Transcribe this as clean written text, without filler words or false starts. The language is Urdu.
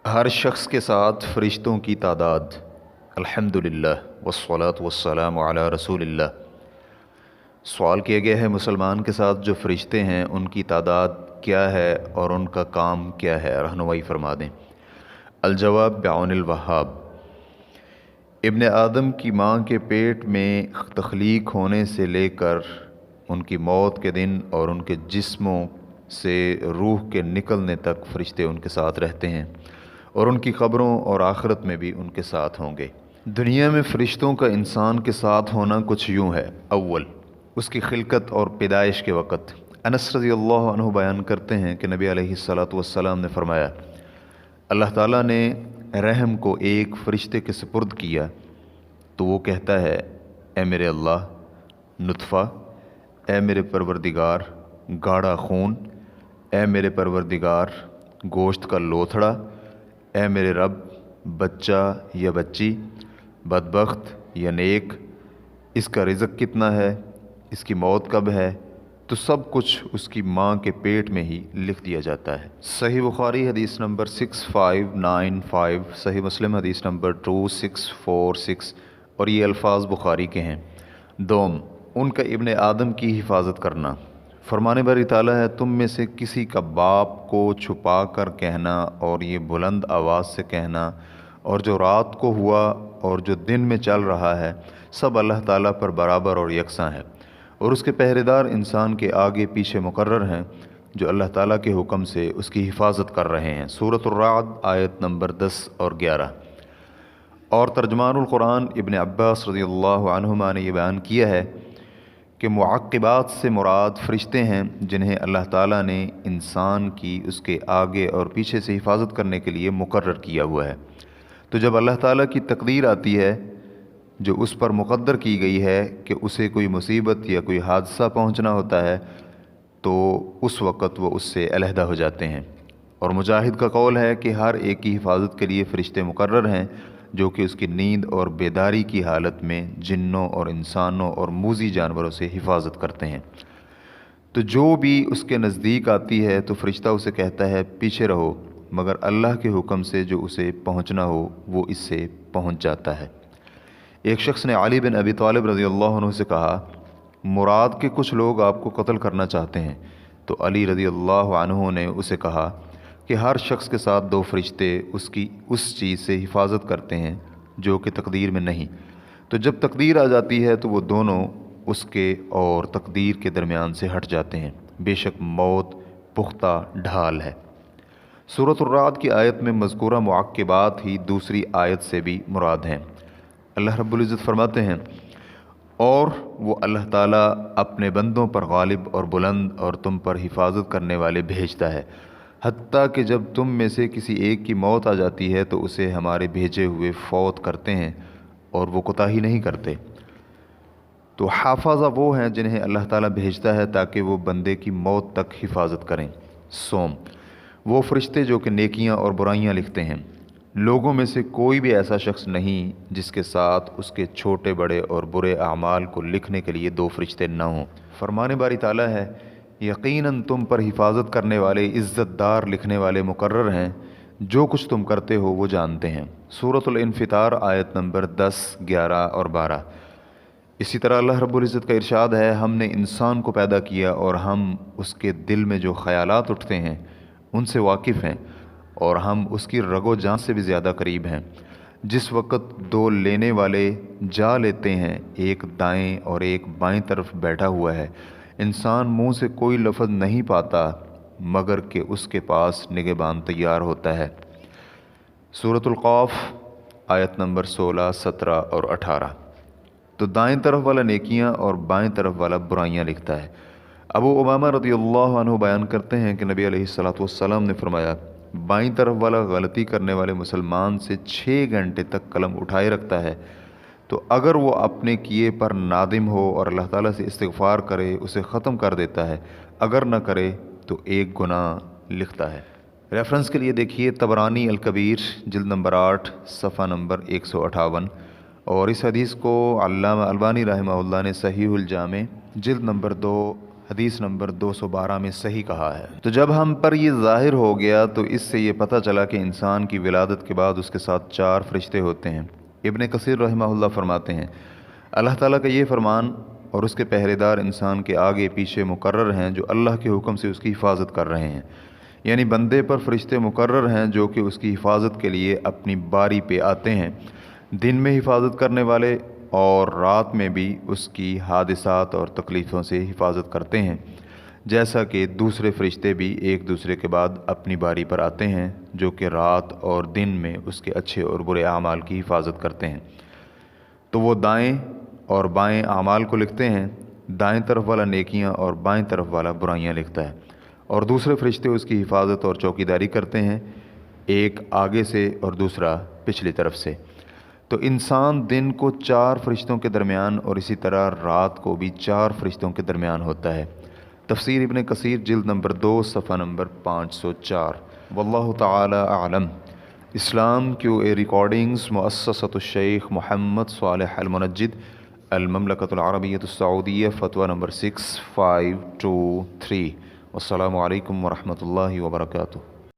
ہر شخص کے ساتھ فرشتوں کی تعداد۔ الحمدللہ والصلاة والسلام علی رسول اللہ۔ سوال کیا گیا ہے مسلمان کے ساتھ جو فرشتے ہیں ان کی تعداد کیا ہے اور ان کا کام کیا ہے، رہنمائی فرما دیں۔ الجواب بعون الوہاب۔ ابن آدم کی ماں کے پیٹ میں تخلیق ہونے سے لے کر ان کی موت کے دن اور ان کے جسموں سے روح کے نکلنے تک فرشتے ان کے ساتھ رہتے ہیں، اور ان کی قبروں اور آخرت میں بھی ان کے ساتھ ہوں گے۔ دنیا میں فرشتوں کا انسان کے ساتھ ہونا کچھ یوں ہے۔ اول، اس کی خلقت اور پیدائش کے وقت۔ انس رضی اللہ عنہ بیان کرتے ہیں کہ نبی علیہ الصلاۃ والسلام نے فرمایا، اللہ تعالیٰ نے رحم کو ایک فرشتے کے سپرد کیا تو وہ کہتا ہے، اے میرے اللہ، نطفہ، اے میرے پروردگار گاڑھا خون، اے میرے پروردگار گوشت کا لوتھڑا، اے میرے رب بچہ یا بچی، بدبخت یا نیک، اس کا رزق کتنا ہے، اس کی موت کب ہے، تو سب کچھ اس کی ماں کے پیٹ میں ہی لکھ دیا جاتا ہے۔ صحیح بخاری حدیث نمبر 6595، صحیح مسلم حدیث نمبر 2646، اور یہ الفاظ بخاری کے ہیں۔ دوم، ان کا ابن آدم کی حفاظت کرنا۔ فرمانے باری تعالیٰ ہے، تم میں سے کسی کا باپ کو چھپا کر کہنا اور یہ بلند آواز سے کہنا، اور جو رات کو ہوا اور جو دن میں چل رہا ہے، سب اللہ تعالیٰ پر برابر اور یکساں ہے، اور اس کے پہرے دار انسان کے آگے پیچھے مقرر ہیں جو اللہ تعالیٰ کے حکم سے اس کی حفاظت کر رہے ہیں۔ سورۃ الرعد آیت نمبر 10 اور 11۔ اور ترجمان القرآن ابن عباس رضی اللہ عنہما نے یہ بیان کیا ہے کہ معقبات سے مراد فرشتے ہیں جنہیں اللہ تعالیٰ نے انسان کی اس کے آگے اور پیچھے سے حفاظت کرنے کے لیے مقرر کیا ہوا ہے۔ تو جب اللہ تعالیٰ کی تقدیر آتی ہے جو اس پر مقدر کی گئی ہے کہ اسے کوئی مصیبت یا کوئی حادثہ پہنچنا ہوتا ہے، تو اس وقت وہ اس سے علیحدہ ہو جاتے ہیں۔ اور مجاہد کا قول ہے کہ ہر ایک کی حفاظت کے لیے فرشتے مقرر ہیں جو کہ اس کی نیند اور بیداری کی حالت میں جنوں اور انسانوں اور موذی جانوروں سے حفاظت کرتے ہیں۔ تو جو بھی اس کے نزدیک آتی ہے تو فرشتہ اسے کہتا ہے پیچھے رہو، مگر اللہ کے حکم سے جو اسے پہنچنا ہو وہ اس سے پہنچ جاتا ہے۔ ایک شخص نے علی بن ابی طالب رضی اللہ عنہ سے کہا، مراد کے کچھ لوگ آپ کو قتل کرنا چاہتے ہیں۔ تو علی رضی اللہ عنہ نے اسے کہا کہ ہر شخص کے ساتھ دو فرشتے اس کی اس چیز سے حفاظت کرتے ہیں جو کہ تقدیر میں نہیں، تو جب تقدیر آ جاتی ہے تو وہ دونوں اس کے اور تقدیر کے درمیان سے ہٹ جاتے ہیں، بے شک موت پختہ ڈھال ہے۔ سورۃ الرعد کی آیت میں مذکورہ معقبات ہی دوسری آیت سے بھی مراد ہیں۔ اللہ رب العزت فرماتے ہیں، اور وہ اللہ تعالیٰ اپنے بندوں پر غالب اور بلند اور تم پر حفاظت کرنے والے بھیجتا ہے، حتیٰ کہ جب تم میں سے کسی ایک کی موت آ جاتی ہے تو اسے ہمارے بھیجے ہوئے فوت کرتے ہیں اور وہ کوتاہی نہیں کرتے۔ تو حافظہ وہ ہیں جنہیں اللہ تعالیٰ بھیجتا ہے تاکہ وہ بندے کی موت تک حفاظت کریں۔ سوم، وہ فرشتے جو کہ نیکیاں اور برائیاں لکھتے ہیں۔ لوگوں میں سے کوئی بھی ایسا شخص نہیں جس کے ساتھ اس کے چھوٹے بڑے اور برے اعمال کو لکھنے کے لیے دو فرشتے نہ ہوں۔ فرمانے باری تعالیٰ ہے، یقیناً تم پر حفاظت کرنے والے عزت دار لکھنے والے مقرر ہیں، جو کچھ تم کرتے ہو وہ جانتے ہیں۔ سورۃ الانفطار آیت نمبر 10، 11 اور 12۔ اسی طرح اللہ رب العزت کا ارشاد ہے، ہم نے انسان کو پیدا کیا اور ہم اس کے دل میں جو خیالات اٹھتے ہیں ان سے واقف ہیں، اور ہم اس کی رگ و جان سے بھی زیادہ قریب ہیں۔ جس وقت دو لینے والے جا لیتے ہیں، ایک دائیں اور ایک بائیں طرف بیٹھا ہوا ہے، انسان منہ سے کوئی لفظ نہیں پاتا مگر کہ اس کے پاس نگہبان تیار ہوتا ہے۔ سورۃ القاف آیت نمبر 16، 17 اور 18۔ تو دائیں طرف والا نیکیاں اور بائیں طرف والا برائیاں لکھتا ہے۔ ابو امامہ رضی اللہ عنہ بیان کرتے ہیں کہ نبی علیہ الصلاۃ والسلام نے فرمایا، بائیں طرف والا غلطی کرنے والے مسلمان سے 6 گھنٹے تک قلم اٹھائے رکھتا ہے، تو اگر وہ اپنے کیے پر نادم ہو اور اللہ تعالیٰ سے استغفار کرے اسے ختم کر دیتا ہے، اگر نہ کرے تو ایک گناہ لکھتا ہے۔ ریفرنس کے لیے دیکھیے طبرانی الکبیر جلد نمبر 8، صفحہ نمبر 158، اور اس حدیث کو علامہ البانی رحمہ اللہ نے صحیح الجامع جلد نمبر 2 حدیث نمبر 212 میں صحیح کہا ہے۔ تو جب ہم پر یہ ظاہر ہو گیا تو اس سے یہ پتہ چلا کہ انسان کی ولادت کے بعد اس کے ساتھ 4 فرشتے ہوتے ہیں۔ ابن کثیر رحمہ اللہ فرماتے ہیں اللہ تعالیٰ کا یہ فرمان اور اس کے پہرے دار انسان کے آگے پیچھے مقرر ہیں جو اللہ کے حکم سے اس کی حفاظت کر رہے ہیں، یعنی بندے پر فرشتے مقرر ہیں جو کہ اس کی حفاظت کے لیے اپنی باری پہ آتے ہیں، دن میں حفاظت کرنے والے اور رات میں بھی اس کی حادثات اور تکلیفوں سے حفاظت کرتے ہیں، جیسا کہ دوسرے فرشتے بھی ایک دوسرے کے بعد اپنی باری پر آتے ہیں جو کہ رات اور دن میں اس کے اچھے اور برے اعمال کی حفاظت کرتے ہیں۔ تو وہ دائیں اور بائیں اعمال کو لکھتے ہیں، دائیں طرف والا نیکیاں اور بائیں طرف والا برائیاں لکھتا ہے، اور دوسرے فرشتے اس کی حفاظت اور چوکیداری کرتے ہیں، ایک آگے سے اور دوسرا پچھلی طرف سے۔ تو انسان دن کو 4 فرشتوں کے درمیان اور اسی طرح رات کو بھی 4 فرشتوں کے درمیان ہوتا ہے۔ تفسیر ابن کثیر جلد نمبر 2 صفحہ نمبر 504۔ واللہ تعالی اعلم۔ اسلام کیو اے ریکارڈنگز مؤسسۃ الشیخ محمد صالح المنجد، المملکۃ العربیۃ السعودیہ، فتویٰ نمبر 6523۔ والسلام علیکم ورحمۃ اللہ وبرکاتہ۔